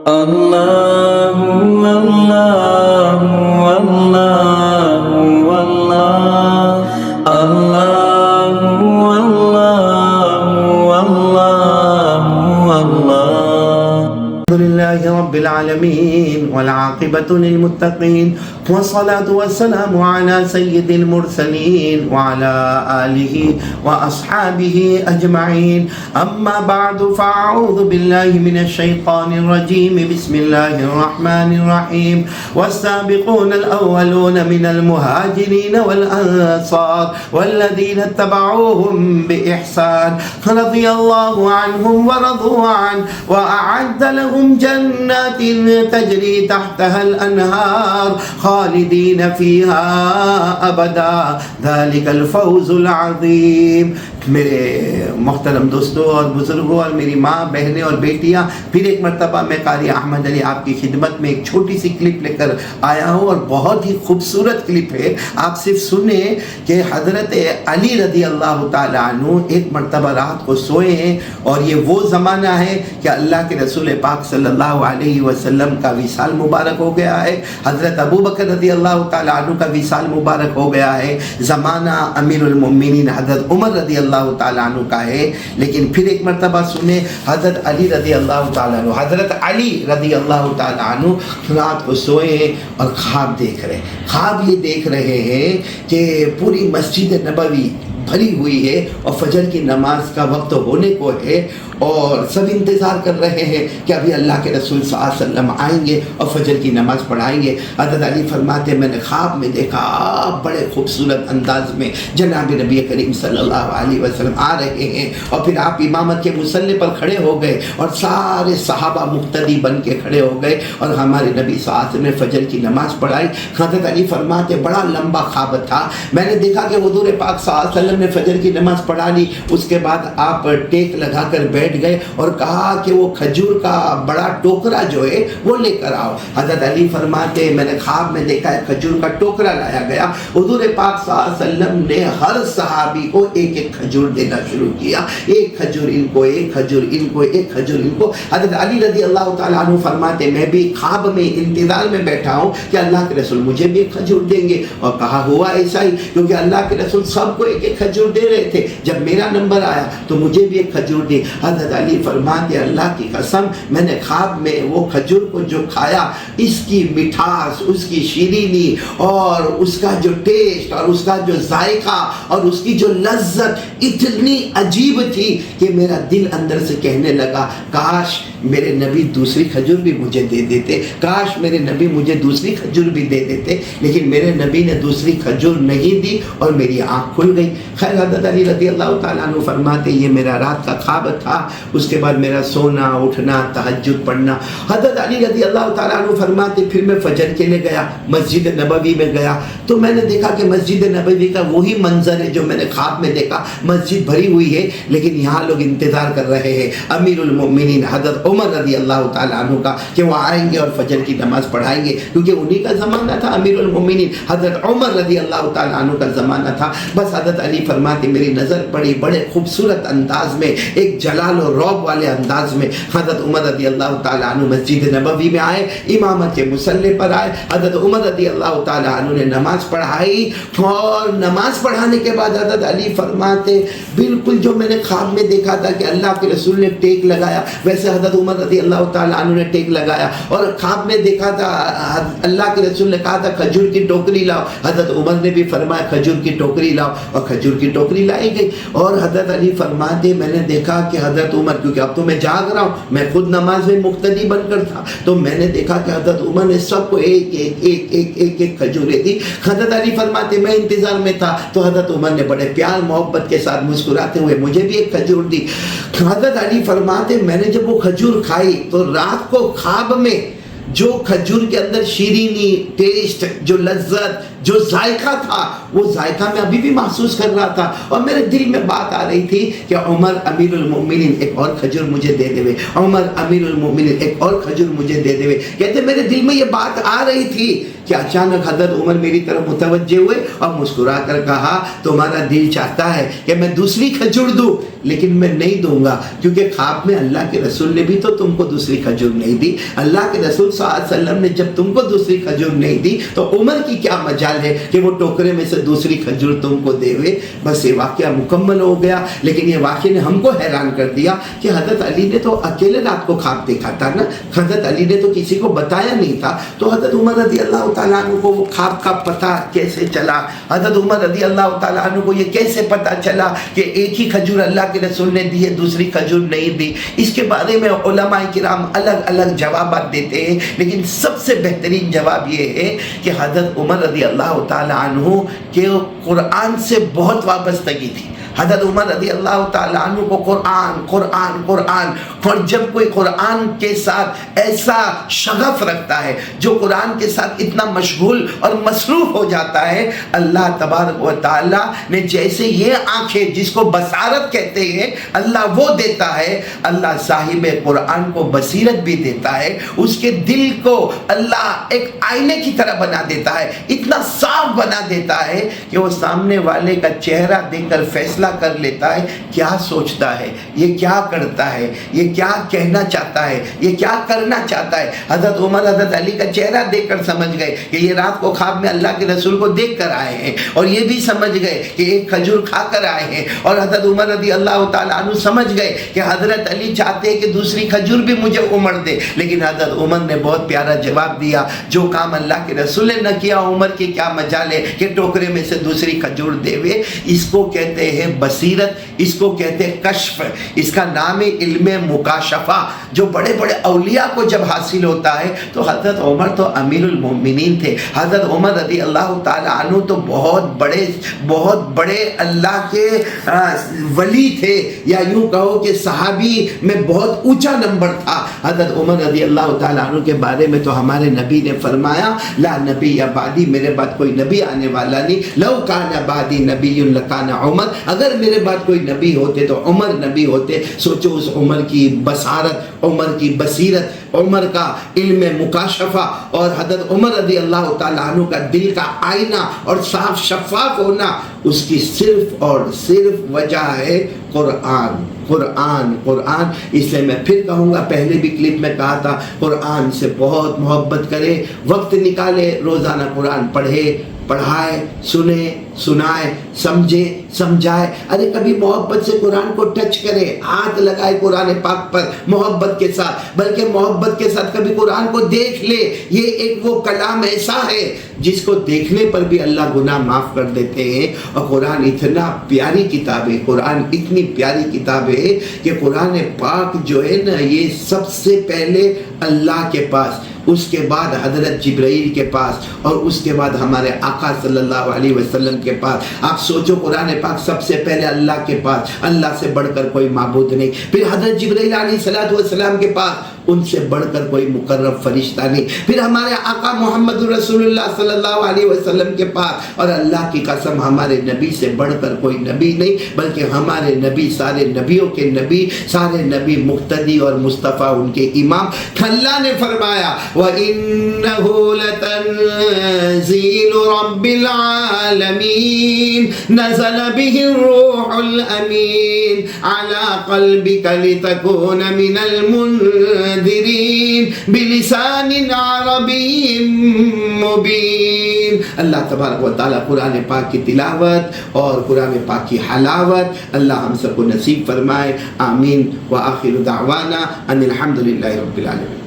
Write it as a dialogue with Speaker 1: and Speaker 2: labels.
Speaker 1: اللہ اللہ اللہ اللہ اللہ اللہ اللہ
Speaker 2: الحمد لله رب العالمين والعاقبة للمتقين والصلاة والسلام على سيد المرسلين وعلى آله وأصحابه أجمعين أما بعد فأعوذ بالله من الشيطان الرجيم بسم الله الرحمن الرحيم والسابقون الأولون من المهاجرين والأنصار والذين اتبعوهم بإحسان رضي الله عنهم ورضوا عنه وأعد لهم جنات تجري تحتها الأنهار خالدين فيها أبدا ذلك الفوز العظيم. میرے محترم دوستوں اور بزرگوں اور میری ماں بہنیں اور بیٹیاں، پھر ایک مرتبہ میں قاری احمد علی آپ کی خدمت میں ایک چھوٹی سی کلپ لے کر آیا ہوں، اور بہت ہی خوبصورت کلپ ہے. آپ صرف سنیں کہ حضرت علی رضی اللہ تعالیٰ عنہ ایک مرتبہ رات کو سوئے ہیں، اور یہ وہ زمانہ ہے کہ اللہ کے رسول پاک صلی اللہ علیہ وسلم کا وصال مبارک ہو گیا ہے، حضرت ابو بکر رضی اللہ تعالیٰ عنہ کا وصال مبارک ہو گیا ہے، زمانہ امیر المؤمنین حضرت عمر رضی اللہ تعالیٰ عنہ کا ہے. لیکن پھر ایک مرتبہ سنیں حضرت علی رضی اللہ تعالیٰ عنہ، حضرت علی رضی اللہ تعالیٰ عنہ رات کو سوئے اور خواب دیکھ رہے ہیں. خواب یہ دیکھ رہے ہیں کہ پوری مسجد نبوی بھری ہوئی ہے اور فجر کی نماز کا وقت ہونے کو ہے، اور سب انتظار کر رہے ہیں کہ ابھی اللہ کے رسول صلی اللہ علیہ وسلم آئیں گے اور فجر کی نماز پڑھائیں گے. حضرت علی فرماتے ہیں میں نے خواب میں دیکھا بڑے خوبصورت انداز میں جناب نبی کریم صلی اللہ علیہ وسلم آ رہے ہیں، اور پھر آپ امامت کے مصلی پر کھڑے ہو گئے اور سارے صحابہ مقتدی بن کے کھڑے ہو گئے، اور ہمارے نبی صلی اللہ علیہ وسلم نے فجر کی نماز پڑھائی. حضرت علی فرماتے بڑا لمبا خواب تھا، میں نے دیکھا کہ حضور پاک صلی اللہ علیہ وسلم نے فجر کی نماز پڑھا لی، اس کے بعد آپ ٹیک لگا کر بیٹھ گئے اور کہا کہ وہ کھجور کا بڑا ٹوکرا جو ہے وہ لے کر آؤ. حضرت علی فرماتے میں نے خواب میں دیکھا ہے کھجور کا ٹوکرا لایا گیا. حضور پاک صلی اللہ علیہ وسلم نے ہر صحابی کو ایک ایک کھجور دینا شروع کیا، ایک کھجور ان کو، ایک کھجور ان کو، ایک کھجور ان کو. حضرت علی رضی اللہ تعالیٰ عنہ فرماتے میں بھی خواب میں انتظار میں بیٹھا ہوں کہ اللہ کے رسول مجھے بھی ایک کھجور دیں گے، اور کہا ہوا ایسا ہی، کیونکہ اللہ کے رسول سب کو ایک ایک کھجور دے رہے تھے. جب میرا نمبر آیا تو مجھے بھی ایک کھجور دی. حضرت علی فرماتے اللہ کی قسم میں نے خواب میں وہ کھجور کو جو کھایا، اس کی مٹھاس، اس کی شیرینی، اور اس کا جو ٹیسٹ، اور اس کا جو ذائقہ، اور اس کی جو لذت اتنی عجیب تھی کہ میرا دل اندر سے کہنے لگا کاش میرے نبی دوسری کھجور بھی مجھے دے دیتے، کاش میرے نبی مجھے دوسری کھجور بھی دے دیتے. لیکن میرے نبی نے دوسری کھجور نہیں دی اور میری آنکھ کھل گئی. خیر حضرت علی رضی اللہ تعالیٰ عنہ فرماتے یہ میرا رات کا خواب تھا. اس کے بعد میرا سونا اٹھنا تہجد پڑھنا. حضرت علی رضی اللہ تعالیٰ عنہ فرماتے پھر میں فجر کے لیے گیا، مسجد نبوی میں گیا تو میں نے دیکھا کہ مسجد نبوی کا وہی منظر ہے جو میں نے خواب میں دیکھا. مسجد بھری ہوئی ہے لیکن یہاں لوگ انتظار کر رہے ہیں امیر المؤمنین حضرت عمر رضی اللہ تعالیٰ عنہ کا کہ وہ آئیں گے اور فجر کی نماز پڑھائیں گے، کیونکہ انہی کا زمانہ تھا. امیر المؤمنین حضرت عمر رضی اللہ تعالیٰ عنہ کا زمانہ تھا. بس حضرت علی فرماتے میری نظر پڑی بڑے خوبصورت انداز میں، ایک جلال و رعب والے انداز میں. حضرت عمر رضی اللہ تعالیٰ عنہ مسجد نبوی میں آئے، امامت کے مصلی پر آئے. حضرت عمر رضی اللہ تعالیٰ عنہ نے نماز پڑھائی، اور نماز پڑھانے کے بعد حضرت علی فرماتے بالکل جو میں نے خواب میں دیکھا تھا کہ اللہ کے رسول نے ٹیک لگایا، ویسے حضرت عمر رضی اللہ تعالیٰ عنہ نے ٹیک لگایا. اور خواب میں دیکھا تھا اللہ کے رسول نے کہا تھا کھجور کی ٹوکری لاؤ، حضرت عمر نے بھی فرمایا کھجور کی ٹوکری لاؤ، اور کھجور کی ٹوکری لائی گئی. اور حضرت علی فرماتے میں نے دیکھا کہ حضرت عمر، کیونکہ اب تو میں جاگ رہا ہوں، میں خود نماز میں مقتدی بن کر تھا، تو میں نے دیکھا کہ حضرت عمر نے سب کو ایک ایک ایک ایک ایک ایک کھجوریں دی. حضرت علی فرماتے میں انتظار میں تھا تو حضرت عمر نے بڑے پیار محبت کے ساتھ مسکراتے ہوئے مجھے بھی ایک کھجور دی. حضرت علی فرماتے میں نے جب وہ کھجور کھائی تو رات کو خواب میں جو کھجور کے اندر شیرینی، ٹیسٹ، جو لذت، جو ذائقہ تھا، وہ ذائقہ میں ابھی بھی محسوس کر رہا تھا. اور میرے دل میں بات آ رہی تھی کہ عمر امیر المؤمنین ایک اور کھجور مجھے دے دے، عمر امیر المؤمنین ایک اور کھجور مجھے دے دے. کہتے میرے دل میں یہ بات آ رہی تھی کہ اچانک حضرت عمر میری طرف متوجہ ہوئے اور مسکرا کر کہا تمہارا دل چاہتا ہے کہ میں دوسری کھجور دوں، لیکن میں نہیں دوں گا، کیونکہ خواب میں اللہ کے رسول نے بھی تو تم کو دوسری کھجور نہیں دی، اللہ کے رسول صلی اللہ علیہ وسلم نے جب تم کو دوسری کھجور نہیں دی تو عمر کی کیا مجال ہے کہ وہ ٹوکرے میں سے دوسری کھجور تم کو دے ہوئے۔ بس یہ واقعہ مکمل ہو گیا، لیکن یہ واقعہ نے ہم کو حیران کر دیا کہ حضرت علی نے تو اکیلے رات کو خواب دیکھا تھا نا، حضرت علی نے تو کسی کو بتایا نہیں تھا، تو حضرت عمر رضی اللہ تعالیٰ عنہ کو وہ خواب کا پتہ کیسے چلا؟ حضرت عمر رضی اللہ تعالیٰ عنہ کو یہ کیسے پتہ چلا کہ ایک ہی کھجور اللہ کے رسول نے دی ہے، دوسری کھجور نہیں دی؟ اس کے بارے میں علماء کرام الگ الگ جوابات دیتے ہیں، لیکن سب سے بہترین جواب یہ ہے کہ حضرت عمر رضی اللہ تعالیٰ عنہ کے قرآن سے بہت وابستگی تھی۔ حضرت عمر رضی اللہ تعالیٰ عنہ کو قرآن اور جب کوئی قرآن کے ساتھ ایسا شغف رکھتا ہے، جو قرآن کے ساتھ اتنا مشغول اور مصروف ہو جاتا ہے، اللہ تبارک و تعالیٰ نے جیسے یہ آنکھیں جس کو بصارت کہتے ہیں اللہ وہ دیتا ہے، اللہ صاحب قرآن کو بصیرت بھی دیتا ہے، اس کے دل کو اللہ ایک آئینے کی طرح بنا دیتا ہے، اتنا صاف بنا دیتا ہے کہ وہ سامنے والے کا چہرہ دیکھ کر فیصلہ کر لیتا ہے کیا سوچتا ہے، یہ کیا کرتا ہے، یہ کیا کہنا چاہتا ہے، یہ کیا کرنا چاہتا ہے۔ حضرت عمر حضرت علی کا چہرہ دیکھ کر سمجھ گئے کہ یہ رات کو خواب میں اللہ کے رسول کو دیکھ کر آئے ہیں، اور یہ بھی سمجھ گئے کہ ایک کھجور کھا کر آئے ہیں، اور حضرت عمر رضی اللہ تعالیٰ عنہ سمجھ گئے کہ حضرت علی چاہتے ہیں کہ دوسری کھجور بھی مجھے عمر دے، لیکن حضرت عمر نے بہت پیارا جواب دیا، جو کام اللہ کے رسول نے نہ کیا عمر کی کیا مجال ہے کہ ٹوکرے میں سے دوسری کھجور دے ہوئے۔ اس کو کہتے ہیں بصیرت، اس کو کہتے ہیں کشف، اس کا نام ہے علم مکاشفہ، جو بڑے بڑے اولیاء کو جب حاصل ہوتا ہے۔ تو حضرت عمر تو امیر المومنین تھے، حضرت عمر رضی اللہ تعالیٰ عنہ تو بہت بڑے اللہ کے ولی تھے، یا یوں کہو کہ صحابی میں بہت اونچا نمبر تھا۔ حضرت عمر رضی اللہ تعالیٰ عنہ کے بارے میں تو ہمارے نبی نے فرمایا لا نبی بعدی، میرے بعد کوئی نبی آنے والا نہیں، لو کان بعدی نبی لکان عمر، اگر میرے بعد کوئی نبی ہوتے تو عمر نبی ہوتے۔ سوچو اس عمر کی بصارت، عمر کی بصیرت، عمر کا علم مکاشفہ، اور حضرت عمر رضی اللہ تعالیٰ عنہ کا دل کا آئینہ اور صاف شفاف ہونا، اس کی صرف اور صرف وجہ ہے قرآن۔ اس لیے میں پھر کہوں گا، پہلے بھی کلپ میں کہا تھا، قرآن سے بہت محبت کرے، وقت نکالے، روزانہ قرآن پڑھے، پڑھائے، سنے، سنائے، سمجھے، سمجھائے۔ ارے کبھی محبت سے قرآن کو ٹچ کرے، ہاتھ لگائے قرآن پاک پر محبت کے ساتھ، بلکہ محبت کے ساتھ کبھی قرآن کو دیکھ لے۔ یہ ایک وہ کلام ایسا ہے جس کو دیکھنے پر بھی اللہ گناہ معاف کر دیتے ہیں۔ اور قرآن اتنا پیاری کتاب ہے، قرآن اتنی پیاری کتاب ہے کہ قرآن پاک جو ہے نا، یہ سب سے پہلے اللہ کے پاس، اس کے بعد حضرت جبرائیل کے پاس، اور اس کے بعد ہمارے آقا صلی اللہ علیہ وسلم کے پاس۔ آپ سوچو، قرآن پاک سب سے پہلے اللہ کے پاس، اللہ سے بڑھ کر کوئی معبود نہیں، پھر حضرت جبرائیل علیہ السلام کے پاس، ان سے بڑھ کر کوئی مقرب فرشتہ نہیں، پھر ہمارے آقا محمد رسول اللہ صلی اللہ علیہ وسلم کے پاس، اور اللہ کی قسم ہمارے نبی سے بڑھ کر کوئی نبی نہیں، بلکہ ہمارے نبی سارے نبیوں کے نبی، سارے نبی مقتدی اور مصطفیٰ ان کے امام۔ اللہ نے فرمایا وَإِنَّهُ لَتَنزِيلُ رَبِّ الْعَالَمِينَ نَزَلَ بِهِ الرُّوحُ الْأَمِينُ عَلَى قَلْبِكَ لِتَكُونَ مِنَ الْمُنذِرِينَ بِلِسَانٍ عَرَبِيٍّ مُبِينٍ۔ اللہ تبارک و تعالیٰ قرآن پاک کی تلاوت اور قرآن پاک کی حلاوت اللہ ہم سب کو نصیب فرمائے، آمین۔ وآخر دعوانا ان الحمد للہ رب العالمین۔